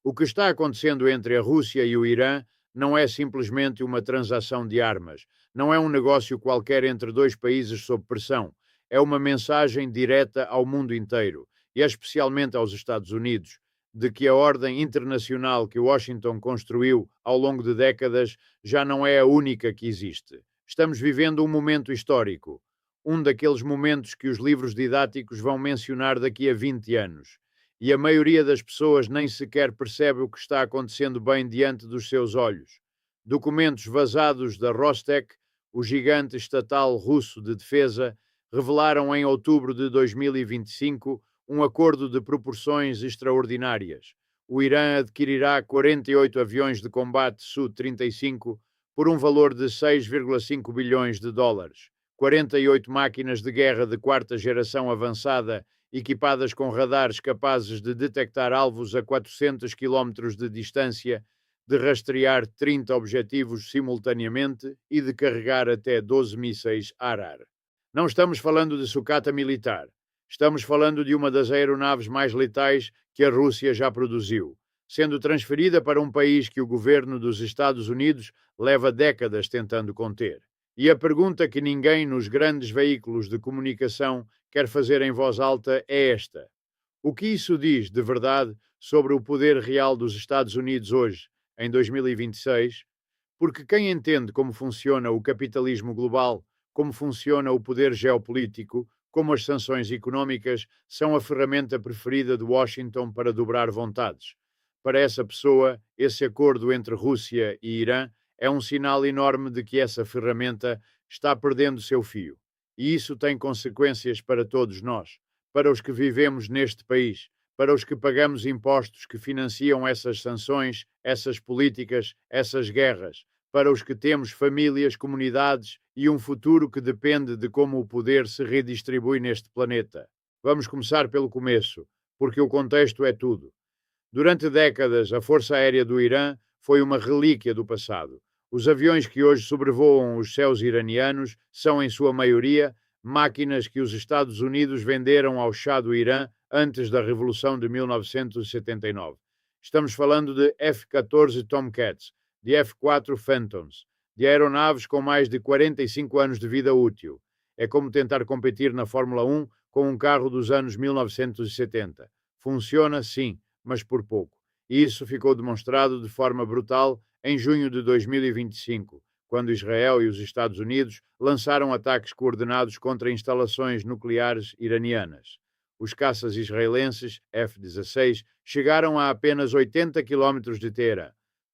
O que está acontecendo entre a Rússia e o Irã não é simplesmente uma transação de armas, não é um negócio qualquer entre dois países sob pressão. É uma mensagem direta ao mundo inteiro, e especialmente aos Estados Unidos, de que a ordem internacional que Washington construiu ao longo de décadas já não é a única que existe. Estamos vivendo um momento histórico, um daqueles momentos que os livros didáticos vão mencionar daqui a 20 anos. E a maioria das pessoas nem sequer percebe o que está acontecendo bem diante dos seus olhos. Documentos vazados da Rostec, o gigante estatal russo de defesa, revelaram em outubro de 2025 um acordo de proporções extraordinárias. O Irã adquirirá 48 aviões de combate Su-35 por um valor de 6,5 bilhões de dólares, 48 máquinas de guerra de quarta geração avançada equipadas com radares capazes de detectar alvos a 400 quilómetros de distância, de rastrear 30 objetivos simultaneamente e de carregar até 12 mísseis ar-ar. Não estamos falando de sucata militar. Estamos falando de uma das aeronaves mais letais que a Rússia já produziu, sendo transferida para um país que o governo dos Estados Unidos leva décadas tentando conter. E a pergunta que ninguém nos grandes veículos de comunicação quer fazer em voz alta é esta: o que isso diz, de verdade, sobre o poder real dos Estados Unidos hoje, em 2026? Porque quem entende como funciona o capitalismo global, como funciona o poder geopolítico, como as sanções económicas são a ferramenta preferida de Washington para dobrar vontades. Para essa pessoa, esse acordo entre Rússia e Irã é um sinal enorme de que essa ferramenta está perdendo seu fio. E isso tem consequências para todos nós, para os que vivemos neste país, para os que pagamos impostos que financiam essas sanções, essas políticas, essas guerras, para os que temos famílias, comunidades e um futuro que depende de como o poder se redistribui neste planeta. Vamos começar pelo começo, porque o contexto é tudo. Durante décadas, a Força Aérea do Irã foi uma relíquia do passado. Os aviões que hoje sobrevoam os céus iranianos são, em sua maioria, máquinas que os Estados Unidos venderam ao Shah do Irã antes da Revolução de 1979. Estamos falando de F-14 Tomcats, de F-4 Phantoms, de aeronaves com mais de 45 anos de vida útil. É como tentar competir na Fórmula 1 com um carro dos anos 1970. Funciona, sim, mas por pouco. E isso ficou demonstrado de forma brutal em junho de 2025, quando Israel e os Estados Unidos lançaram ataques coordenados contra instalações nucleares iranianas. Os caças israelenses F-16 chegaram a apenas 80 quilómetros de Teherã.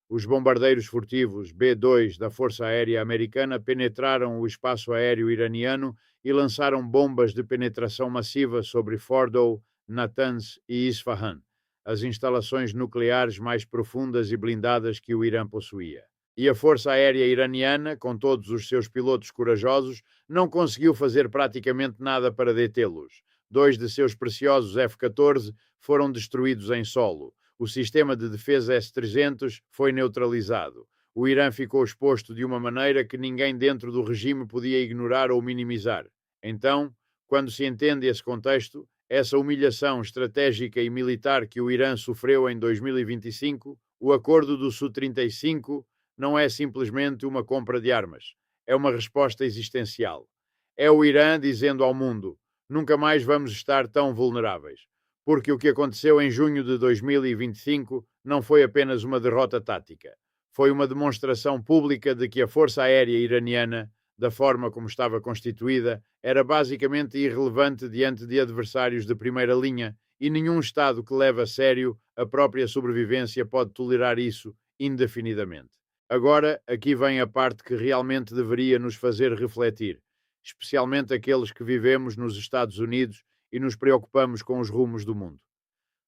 Os bombardeiros furtivos B-2 da Força Aérea Americana penetraram o espaço aéreo iraniano e lançaram bombas de penetração massiva sobre Fordow, Natanz e Isfahan, as instalações nucleares mais profundas e blindadas que o Irã possuía. E a Força Aérea Iraniana, com todos os seus pilotos corajosos, não conseguiu fazer praticamente nada para detê-los. 2 de seus preciosos F-14 foram destruídos em solo. O sistema de defesa S-300 foi neutralizado. O Irã ficou exposto de uma maneira que ninguém dentro do regime podia ignorar ou minimizar. Então, quando se entende esse contexto, essa humilhação estratégica e militar que o Irã sofreu em 2025, o acordo do Su-35 não é simplesmente uma compra de armas. É uma resposta existencial. É o Irã dizendo ao mundo: nunca mais vamos estar tão vulneráveis. Porque o que aconteceu em junho de 2025 não foi apenas uma derrota tática. Foi uma demonstração pública de que a Força Aérea Iraniana, da forma como estava constituída, era basicamente irrelevante diante de adversários de primeira linha, e nenhum Estado que leve a sério a própria sobrevivência pode tolerar isso indefinidamente. Agora, aqui vem a parte que realmente deveria nos fazer refletir, especialmente aqueles que vivemos nos Estados Unidos e nos preocupamos com os rumos do mundo.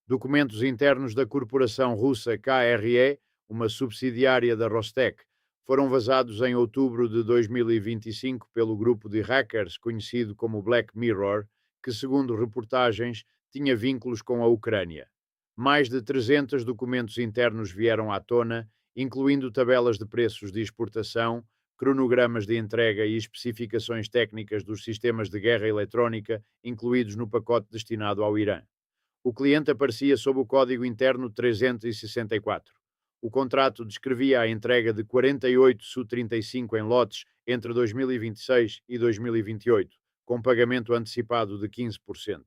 Documentos internos da corporação russa KRE, uma subsidiária da Rostec, foram vazados em outubro de 2025 pelo grupo de hackers conhecido como Black Mirror, que, segundo reportagens, tinha vínculos com a Ucrânia. Mais de 300 documentos internos vieram à tona, incluindo tabelas de preços de exportação, cronogramas de entrega e especificações técnicas dos sistemas de guerra eletrónica incluídos no pacote destinado ao Irã. O cliente aparecia sob o código interno 364. O contrato descrevia a entrega de 48 Su-35 em lotes entre 2026 e 2028, com pagamento antecipado de 15%.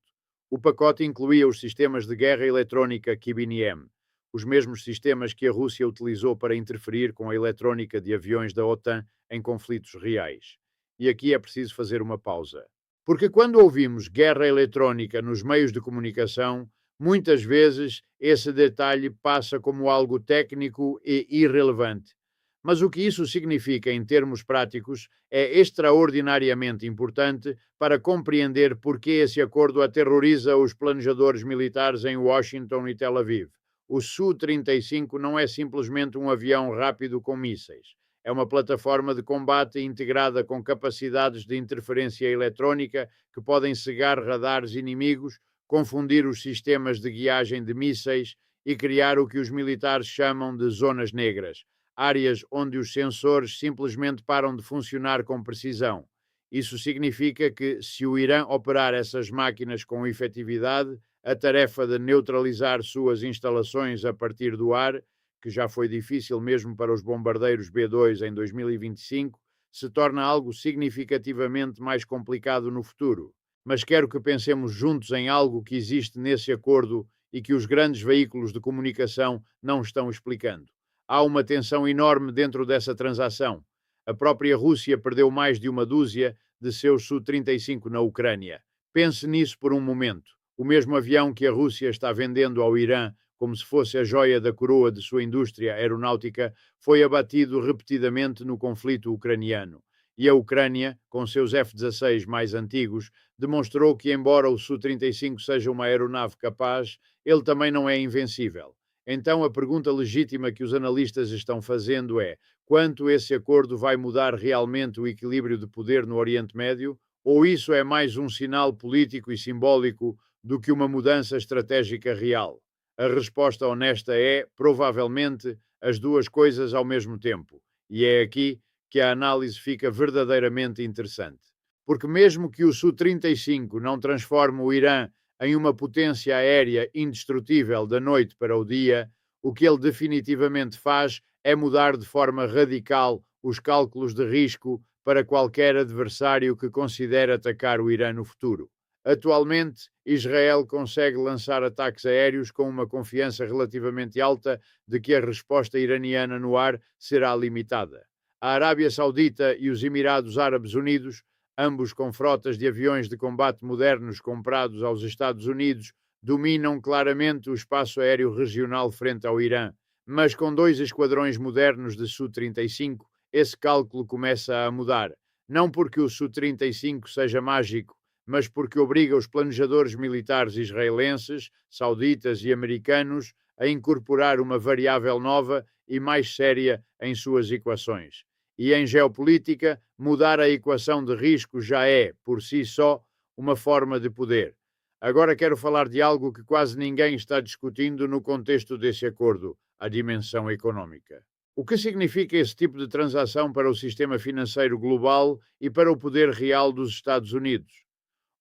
O pacote incluía os sistemas de guerra eletrónica Kibin-M, os mesmos sistemas que a Rússia utilizou para interferir com a eletrónica de aviões da OTAN em conflitos reais. E aqui é preciso fazer uma pausa. Porque quando ouvimos guerra eletrónica nos meios de comunicação, muitas vezes esse detalhe passa como algo técnico e irrelevante. Mas o que isso significa em termos práticos é extraordinariamente importante para compreender por que esse acordo aterroriza os planejadores militares em Washington e Tel Aviv. O Su-35 não é simplesmente um avião rápido com mísseis. É uma plataforma de combate integrada com capacidades de interferência eletrónica que podem cegar radares inimigos, confundir os sistemas de guiagem de mísseis e criar o que os militares chamam de zonas negras, áreas onde os sensores simplesmente param de funcionar com precisão. Isso significa que, se o Irã operar essas máquinas com efetividade, a tarefa de neutralizar suas instalações a partir do ar, que já foi difícil mesmo para os bombardeiros B-2 em 2025, se torna algo significativamente mais complicado no futuro. Mas quero que pensemos juntos em algo que existe nesse acordo e que os grandes veículos de comunicação não estão explicando. Há uma tensão enorme dentro dessa transação. A própria Rússia perdeu mais de uma dúzia de seus Su-35 na Ucrânia. Pense nisso por um momento. O mesmo avião que a Rússia está vendendo ao Irã como se fosse a joia da coroa de sua indústria aeronáutica, foi abatido repetidamente no conflito ucraniano. E a Ucrânia, com seus F-16 mais antigos, demonstrou que, embora o Su-35 seja uma aeronave capaz, ele também não é invencível. Então, a pergunta legítima que os analistas estão fazendo é: quanto esse acordo vai mudar realmente o equilíbrio de poder no Oriente Médio? Ou isso é mais um sinal político e simbólico do que uma mudança estratégica real? A resposta honesta é, provavelmente, as duas coisas ao mesmo tempo. E é aqui que a análise fica verdadeiramente interessante. Porque mesmo que o Su-35 não transforme o Irã em uma potência aérea indestrutível da noite para o dia, o que ele definitivamente faz é mudar de forma radical os cálculos de risco para qualquer adversário que considere atacar o Irã no futuro. Atualmente, Israel consegue lançar ataques aéreos com uma confiança relativamente alta de que a resposta iraniana no ar será limitada. A Arábia Saudita e os Emirados Árabes Unidos, ambos com frotas de aviões de combate modernos comprados aos Estados Unidos, dominam claramente o espaço aéreo regional frente ao Irã, mas com 2 esquadrões modernos de Su-35, esse cálculo começa a mudar. Não porque o Su-35 seja mágico, mas porque obriga os planejadores militares israelenses, sauditas e americanos a incorporar uma variável nova e mais séria em suas equações. E em geopolítica, mudar a equação de risco já é, por si só, uma forma de poder. Agora quero falar de algo que quase ninguém está discutindo no contexto desse acordo, a dimensão económica. O que significa esse tipo de transação para o sistema financeiro global e para o poder real dos Estados Unidos?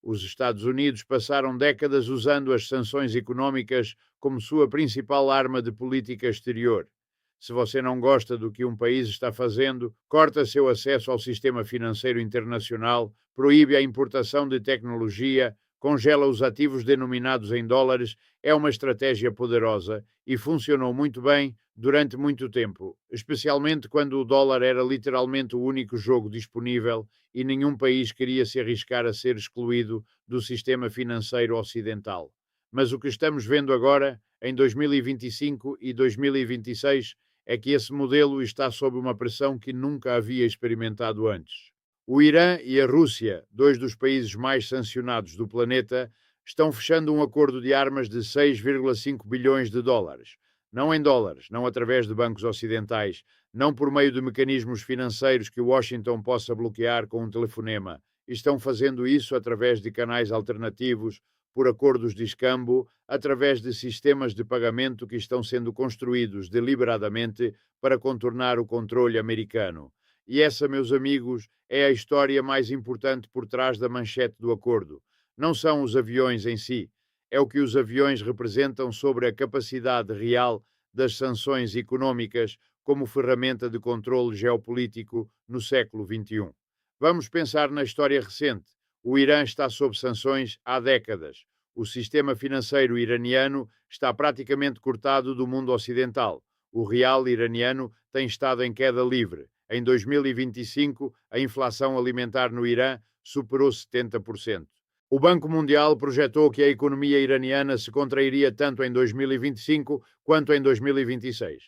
Os Estados Unidos passaram décadas usando as sanções económicas como sua principal arma de política exterior. Se você não gosta do que um país está fazendo, corta seu acesso ao sistema financeiro internacional, proíbe a importação de tecnologia, congela os ativos denominados em dólares, é uma estratégia poderosa e funcionou muito bem durante muito tempo, especialmente quando o dólar era literalmente o único jogo disponível e nenhum país queria se arriscar a ser excluído do sistema financeiro ocidental. Mas o que estamos vendo agora, em 2025 e 2026, é que esse modelo está sob uma pressão que nunca havia experimentado antes. O Irã e a Rússia, 2 dos países mais sancionados do planeta, estão fechando um acordo de armas de 6,5 bilhões de dólares. Não em dólares, não através de bancos ocidentais, não por meio de mecanismos financeiros que Washington possa bloquear com um telefonema. Estão fazendo isso através de canais alternativos, por acordos de escambo, através de sistemas de pagamento que estão sendo construídos deliberadamente para contornar o controle americano. E essa, meus amigos, é a história mais importante por trás da manchete do acordo. Não são os aviões em si, é o que os aviões representam sobre a capacidade real das sanções econômicas como ferramenta de controle geopolítico no século XXI. Vamos pensar na história recente. O Irã está sob sanções há décadas. O sistema financeiro iraniano está praticamente cortado do mundo ocidental. O real iraniano tem estado em queda livre. Em 2025, a inflação alimentar no Irã superou 70%. O Banco Mundial projetou que a economia iraniana se contrairia tanto em 2025 quanto em 2026.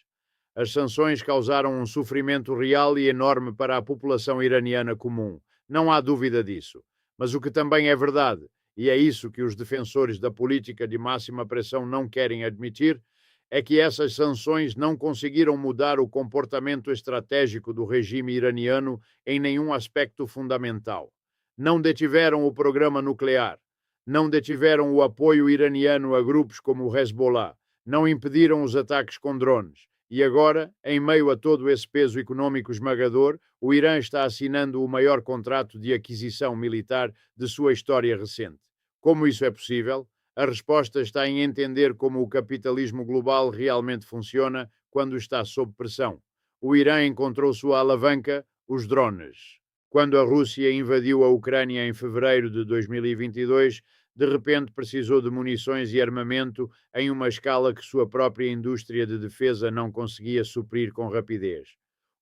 As sanções causaram um sofrimento real e enorme para a população iraniana comum. Não há dúvida disso. Mas o que também é verdade, e é isso que os defensores da política de máxima pressão não querem admitir, é que essas sanções não conseguiram mudar o comportamento estratégico do regime iraniano em nenhum aspecto fundamental. Não detiveram o programa nuclear, não detiveram o apoio iraniano a grupos como o Hezbollah, não impediram os ataques com drones. E agora, em meio a todo esse peso econômico esmagador, o Irã está assinando o maior contrato de aquisição militar de sua história recente. Como isso é possível? A resposta está em entender como o capitalismo global realmente funciona quando está sob pressão. O Irã encontrou sua alavanca, os drones. Quando a Rússia invadiu a Ucrânia em fevereiro de 2022, de repente precisou de munições e armamento em uma escala que sua própria indústria de defesa não conseguia suprir com rapidez.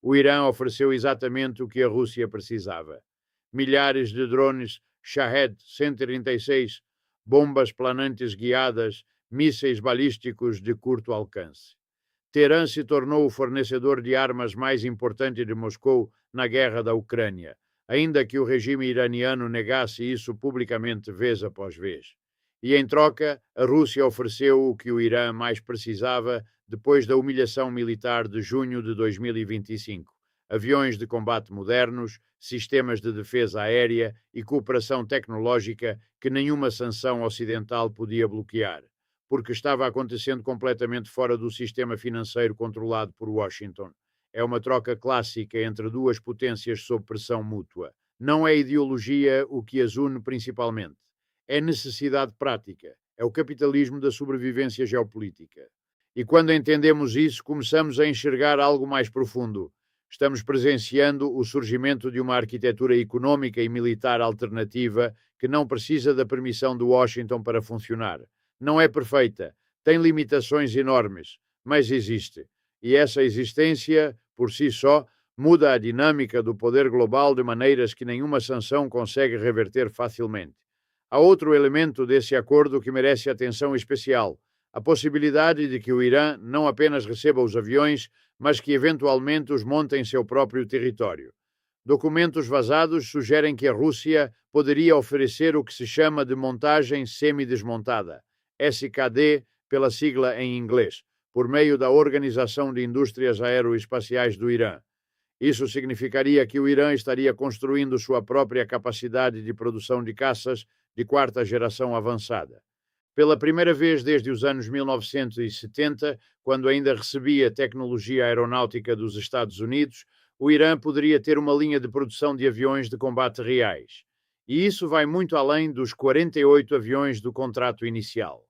O Irã ofereceu exatamente o que a Rússia precisava. Milhares de drones Shahed 136, bombas planantes guiadas, mísseis balísticos de curto alcance. Teherã se tornou o fornecedor de armas mais importante de Moscou na guerra da Ucrânia, ainda que o regime iraniano negasse isso publicamente vez após vez. E, em troca, a Rússia ofereceu o que o Irã mais precisava depois da humilhação militar de junho de 2025. Aviões de combate modernos, sistemas de defesa aérea e cooperação tecnológica que nenhuma sanção ocidental podia bloquear, porque estava acontecendo completamente fora do sistema financeiro controlado por Washington. É uma troca clássica entre duas potências sob pressão mútua. Não é ideologia o que as une principalmente. É necessidade prática. É o capitalismo da sobrevivência geopolítica. E quando entendemos isso, começamos a enxergar algo mais profundo. Estamos presenciando o surgimento de uma arquitetura económica e militar alternativa que não precisa da permissão de Washington para funcionar. Não é perfeita, tem limitações enormes, mas existe. E essa existência, por si só, muda a dinâmica do poder global de maneiras que nenhuma sanção consegue reverter facilmente. Há outro elemento desse acordo que merece atenção especial: a possibilidade de que o Irã não apenas receba os aviões, mas que eventualmente os monte em seu próprio território. Documentos vazados sugerem que a Rússia poderia oferecer o que se chama de montagem semi-desmontada, SKD pela sigla em inglês, por meio da Organização de Indústrias Aeroespaciais do Irã. Isso significaria que o Irã estaria construindo sua própria capacidade de produção de caças de quarta geração avançada. Pela primeira vez desde os anos 1970, quando ainda recebia tecnologia aeronáutica dos Estados Unidos, o Irã poderia ter uma linha de produção de aviões de combate reais. E isso vai muito além dos 48 aviões do contrato inicial.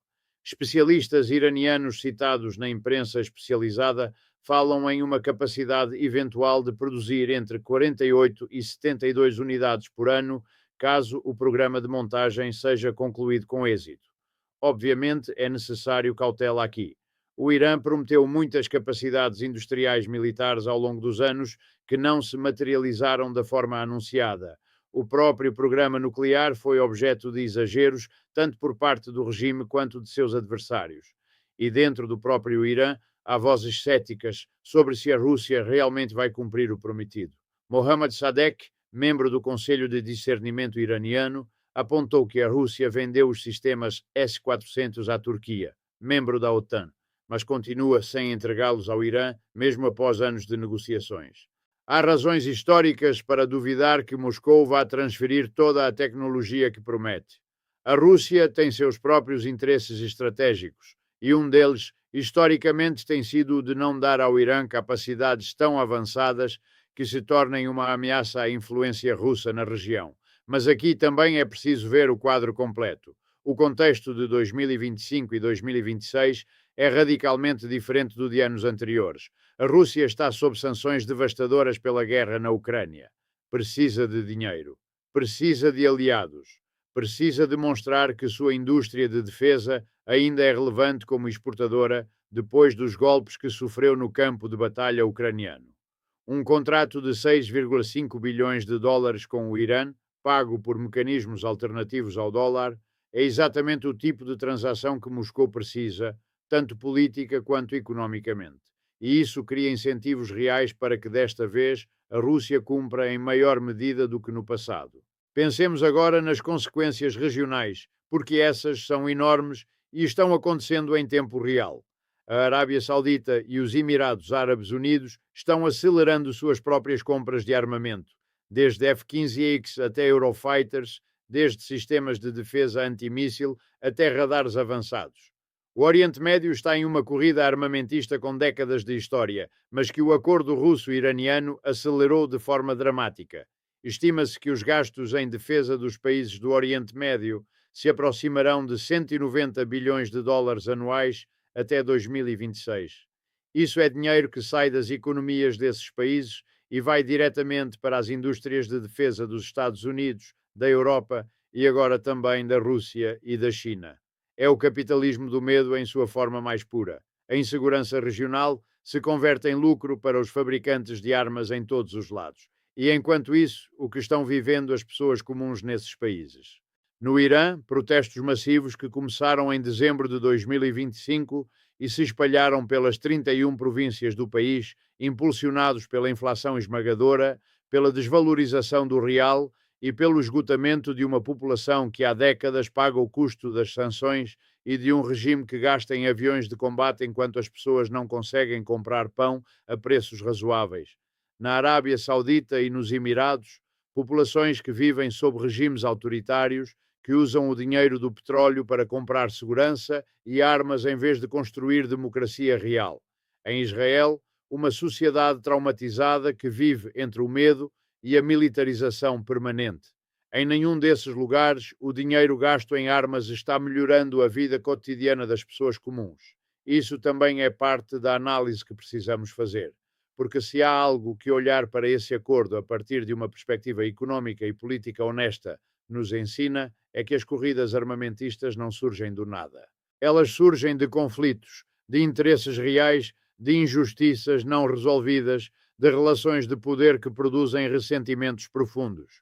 Especialistas iranianos citados na imprensa especializada falam em uma capacidade eventual de produzir entre 48 e 72 unidades por ano, caso o programa de montagem seja concluído com êxito. Obviamente, é necessário cautela aqui. O Irã prometeu muitas capacidades industriais militares ao longo dos anos que não se materializaram da forma anunciada. O próprio programa nuclear foi objeto de exageros, tanto por parte do regime quanto de seus adversários. E dentro do próprio Irã, há vozes céticas sobre se a Rússia realmente vai cumprir o prometido. Mohammad Sadek, membro do Conselho de Discernimento iraniano, apontou que a Rússia vendeu os sistemas S-400 à Turquia, membro da OTAN, mas continua sem entregá-los ao Irã, mesmo após anos de negociações. Há razões históricas para duvidar que Moscou vá transferir toda a tecnologia que promete. A Rússia tem seus próprios interesses estratégicos, e um deles, historicamente, tem sido o de não dar ao Irã capacidades tão avançadas que se tornem uma ameaça à influência russa na região. Mas aqui também é preciso ver o quadro completo. O contexto de 2025 e 2026 é radicalmente diferente do de anos anteriores. A Rússia está sob sanções devastadoras pela guerra na Ucrânia. Precisa de dinheiro, precisa de aliados, precisa demonstrar que sua indústria de defesa ainda é relevante como exportadora depois dos golpes que sofreu no campo de batalha ucraniano. Um contrato de 6,5 bilhões de dólares com o Irã, pago por mecanismos alternativos ao dólar, é exatamente o tipo de transação que Moscou precisa, tanto política quanto economicamente. E isso cria incentivos reais para que desta vez a Rússia cumpra em maior medida do que no passado. Pensemos agora nas consequências regionais, porque essas são enormes e estão acontecendo em tempo real. A Arábia Saudita e os Emirados Árabes Unidos estão acelerando suas próprias compras de armamento, desde F-15X até Eurofighters, desde sistemas de defesa antimíssil até radares avançados. O Oriente Médio está em uma corrida armamentista com décadas de história, mas que o acordo russo-iraniano acelerou de forma dramática. Estima-se que os gastos em defesa dos países do Oriente Médio se aproximarão de 190 bilhões de dólares anuais até 2026. Isso é dinheiro que sai das economias desses países e vai diretamente para as indústrias de defesa dos Estados Unidos, da Europa e agora também da Rússia e da China. É o capitalismo do medo em sua forma mais pura. A insegurança regional se converte em lucro para os fabricantes de armas em todos os lados. E enquanto isso, o que estão vivendo as pessoas comuns nesses países? No Irã, protestos massivos que começaram em dezembro de 2025 e se espalharam pelas 31 províncias do país, impulsionados pela inflação esmagadora, pela desvalorização do real e pelo esgotamento de uma população que há décadas paga o custo das sanções e de um regime que gasta em aviões de combate enquanto as pessoas não conseguem comprar pão a preços razoáveis. Na Arábia Saudita e nos Emirados, populações que vivem sob regimes autoritários que usam o dinheiro do petróleo para comprar segurança e armas em vez de construir democracia real. Em Israel, uma sociedade traumatizada que vive entre o medo e a militarização permanente. Em nenhum desses lugares, o dinheiro gasto em armas está melhorando a vida cotidiana das pessoas comuns. Isso também é parte da análise que precisamos fazer. Porque se há algo que olhar para esse acordo a partir de uma perspectiva económica e política honesta nos ensina, é que as corridas armamentistas não surgem do nada. Elas surgem de conflitos, de interesses reais, de injustiças não resolvidas, de relações de poder que produzem ressentimentos profundos.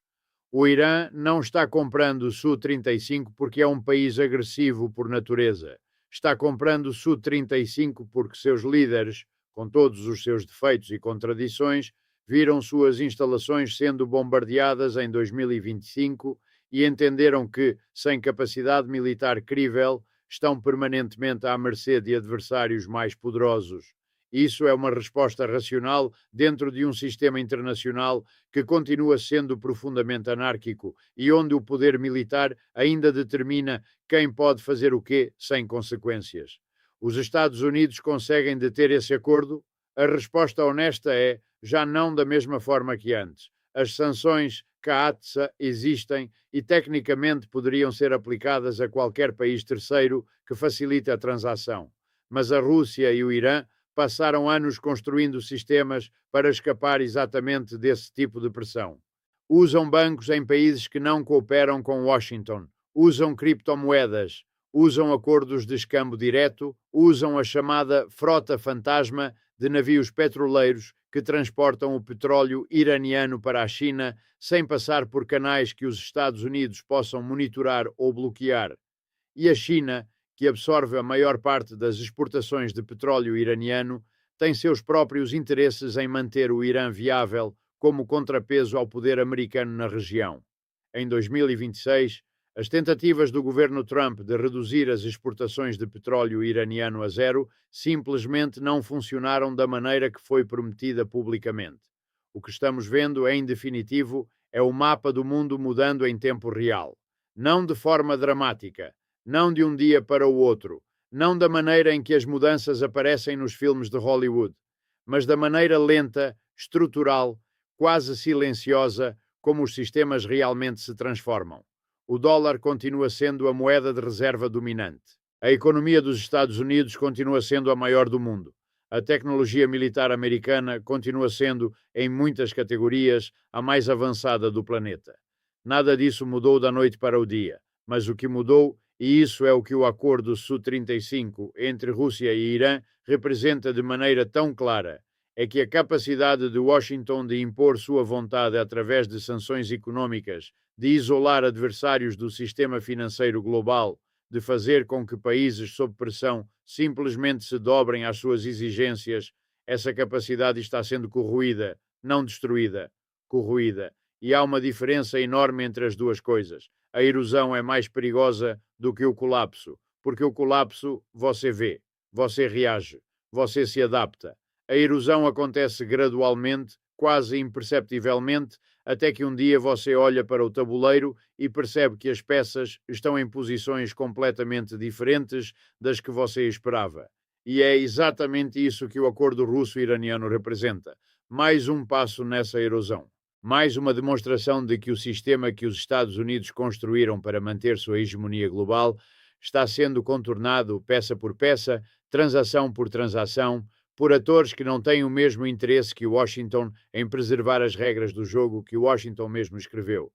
O Irã não está comprando Su-35 porque é um país agressivo por natureza. Está comprando Su-35 porque seus líderes, com todos os seus defeitos e contradições, viram suas instalações sendo bombardeadas em 2025 e entenderam que, sem capacidade militar crível, estão permanentemente à mercê de adversários mais poderosos. Isso é uma resposta racional dentro de um sistema internacional que continua sendo profundamente anárquico e onde o poder militar ainda determina quem pode fazer o quê sem consequências. Os Estados Unidos conseguem deter esse acordo? A resposta honesta é já não da mesma forma que antes. As sanções CAATSA existem e tecnicamente poderiam ser aplicadas a qualquer país terceiro que facilite a transação. Mas a Rússia e o Irã passaram anos construindo sistemas para escapar exatamente desse tipo de pressão. Usam bancos em países que não cooperam com Washington, usam criptomoedas, usam acordos de escambo direto, usam a chamada frota fantasma de navios petroleiros que transportam o petróleo iraniano para a China sem passar por canais que os Estados Unidos possam monitorar ou bloquear. E a China, que absorve a maior parte das exportações de petróleo iraniano, tem seus próprios interesses em manter o Irã viável como contrapeso ao poder americano na região. Em 2026, as tentativas do governo Trump de reduzir as exportações de petróleo iraniano a zero simplesmente não funcionaram da maneira que foi prometida publicamente. O que estamos vendo, em definitivo, é o mapa do mundo mudando em tempo real. Não de forma dramática, não de um dia para o outro, não da maneira em que as mudanças aparecem nos filmes de Hollywood, mas da maneira lenta, estrutural, quase silenciosa, como os sistemas realmente se transformam. O dólar continua sendo a moeda de reserva dominante. A economia dos Estados Unidos continua sendo a maior do mundo. A tecnologia militar americana continua sendo, em muitas categorias, a mais avançada do planeta. Nada disso mudou da noite para o dia, mas o que mudou, e isso é o que o Acordo Su-35 entre Rússia e Irã representa de maneira tão clara, é que a capacidade de Washington de impor sua vontade através de sanções econômicas, de isolar adversários do sistema financeiro global, de fazer com que países sob pressão simplesmente se dobrem às suas exigências, essa capacidade está sendo corroída, não destruída, corroída. E há uma diferença enorme entre as duas coisas. A erosão é mais perigosa do que o colapso, porque o colapso você vê, você reage, você se adapta. A erosão acontece gradualmente, quase imperceptivelmente, até que um dia você olha para o tabuleiro e percebe que as peças estão em posições completamente diferentes das que você esperava. E é exatamente isso que o acordo russo-iraniano representa. Mais um passo nessa erosão. Mais uma demonstração de que o sistema que os Estados Unidos construíram para manter sua hegemonia global está sendo contornado peça por peça, transação por transação, por atores que não têm o mesmo interesse que Washington em preservar as regras do jogo que Washington mesmo escreveu.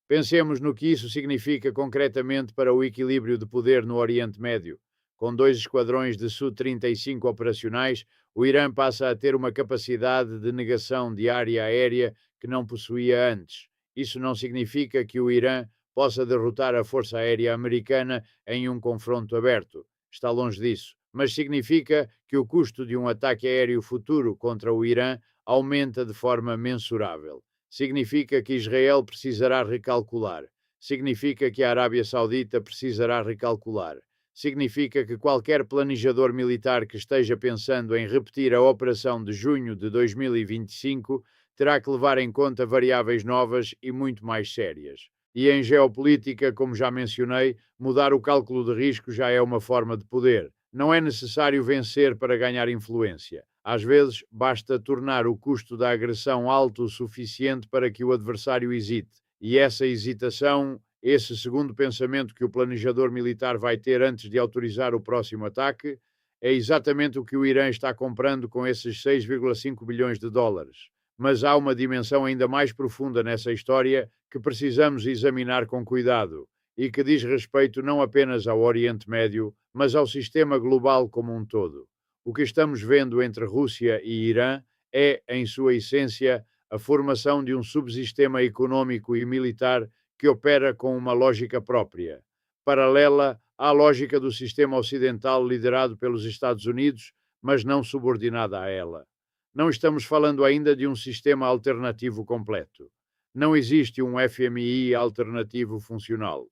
Pensemos no que isso significa concretamente para o equilíbrio de poder no Oriente Médio. Com 2 esquadrões de Su-35 operacionais, o Irã passa a ter uma capacidade de negação de área aérea que não possuía antes. Isso não significa que o Irã possa derrotar a Força Aérea Americana em um confronto aberto. Está longe disso. Mas significa que o custo de um ataque aéreo futuro contra o Irã aumenta de forma mensurável. Significa que Israel precisará recalcular. Significa que a Arábia Saudita precisará recalcular. Significa que qualquer planejador militar que esteja pensando em repetir a operação de junho de 2025 terá que levar em conta variáveis novas e muito mais sérias. E em geopolítica, como já mencionei, mudar o cálculo de risco já é uma forma de poder. Não é necessário vencer para ganhar influência. Às vezes, basta tornar o custo da agressão alto o suficiente para que o adversário hesite. E essa hesitação, esse segundo pensamento que o planejador militar vai ter antes de autorizar o próximo ataque, é exatamente o que o Irã está comprando com esses 6,5 bilhões de dólares. Mas há uma dimensão ainda mais profunda nessa história que precisamos examinar com cuidado e que diz respeito não apenas ao Oriente Médio, mas ao sistema global como um todo. O que estamos vendo entre Rússia e Irã é, em sua essência, a formação de um subsistema econômico e militar que opera com uma lógica própria, paralela à lógica do sistema ocidental liderado pelos Estados Unidos, mas não subordinada a ela. Não estamos falando ainda de um sistema alternativo completo. Não existe um FMI alternativo funcional.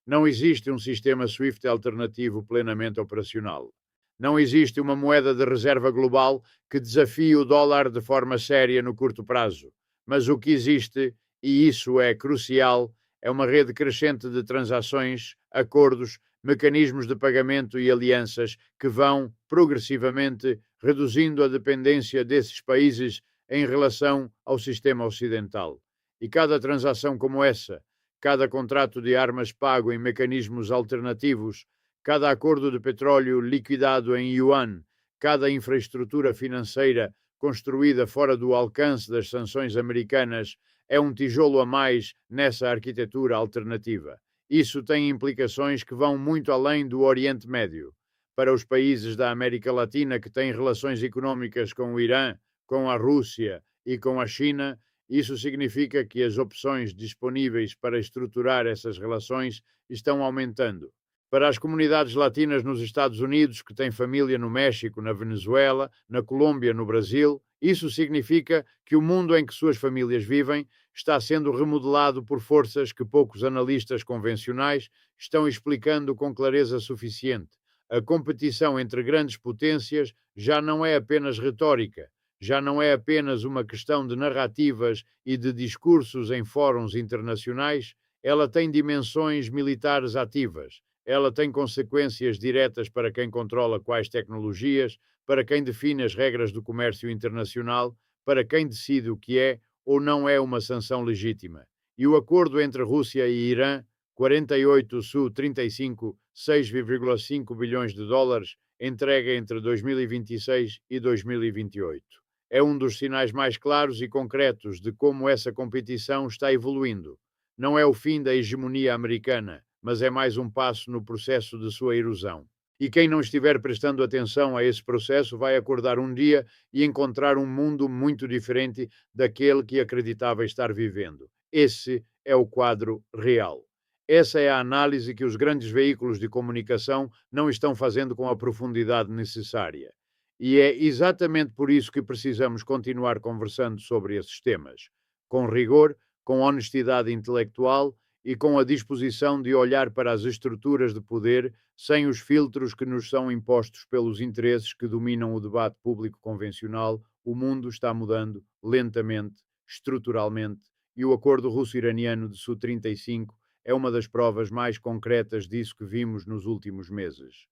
Não existe um sistema SWIFT alternativo plenamente operacional. Não existe uma moeda de reserva global que desafie o dólar de forma séria no curto prazo. Mas o que existe, e isso é crucial, é uma rede crescente de transações, acordos, mecanismos de pagamento e alianças que vão, progressivamente, reduzindo a dependência desses países em relação ao sistema ocidental. E cada transação como essa, cada contrato de armas pago em mecanismos alternativos, cada acordo de petróleo liquidado em yuan, cada infraestrutura financeira construída fora do alcance das sanções americanas é um tijolo a mais nessa arquitetura alternativa. Isso tem implicações que vão muito além do Oriente Médio. Para os países da América Latina que têm relações econômicas com o Irã, com a Rússia e com a China, isso significa que as opções disponíveis para estruturar essas relações estão aumentando. Para as comunidades latinas nos Estados Unidos, que têm família no México, na Venezuela, na Colômbia, no Brasil, isso significa que o mundo em que suas famílias vivem está sendo remodelado por forças que poucos analistas convencionais estão explicando com clareza suficiente. A competição entre grandes potências já não é apenas retórica, já não é apenas uma questão de narrativas e de discursos em fóruns internacionais, ela tem dimensões militares ativas. Ela tem consequências diretas para quem controla quais tecnologias, para quem define as regras do comércio internacional, para quem decide o que é ou não é uma sanção legítima. E o acordo entre Rússia e Irã, 48 Su-35, 6,5 bilhões de dólares, entregue entre 2026 e 2028. É um dos sinais mais claros e concretos de como essa competição está evoluindo. Não é o fim da hegemonia americana, mas é mais um passo no processo de sua erosão. E quem não estiver prestando atenção a esse processo vai acordar um dia e encontrar um mundo muito diferente daquele que acreditava estar vivendo. Esse é o quadro real. Essa é a análise que os grandes veículos de comunicação não estão fazendo com a profundidade necessária. E é exatamente por isso que precisamos continuar conversando sobre esses temas, com rigor, com honestidade intelectual e com a disposição de olhar para as estruturas de poder sem os filtros que nos são impostos pelos interesses que dominam o debate público convencional. O mundo está mudando lentamente, estruturalmente, e o acordo russo-iraniano de Su-35 é uma das provas mais concretas disso que vimos nos últimos meses.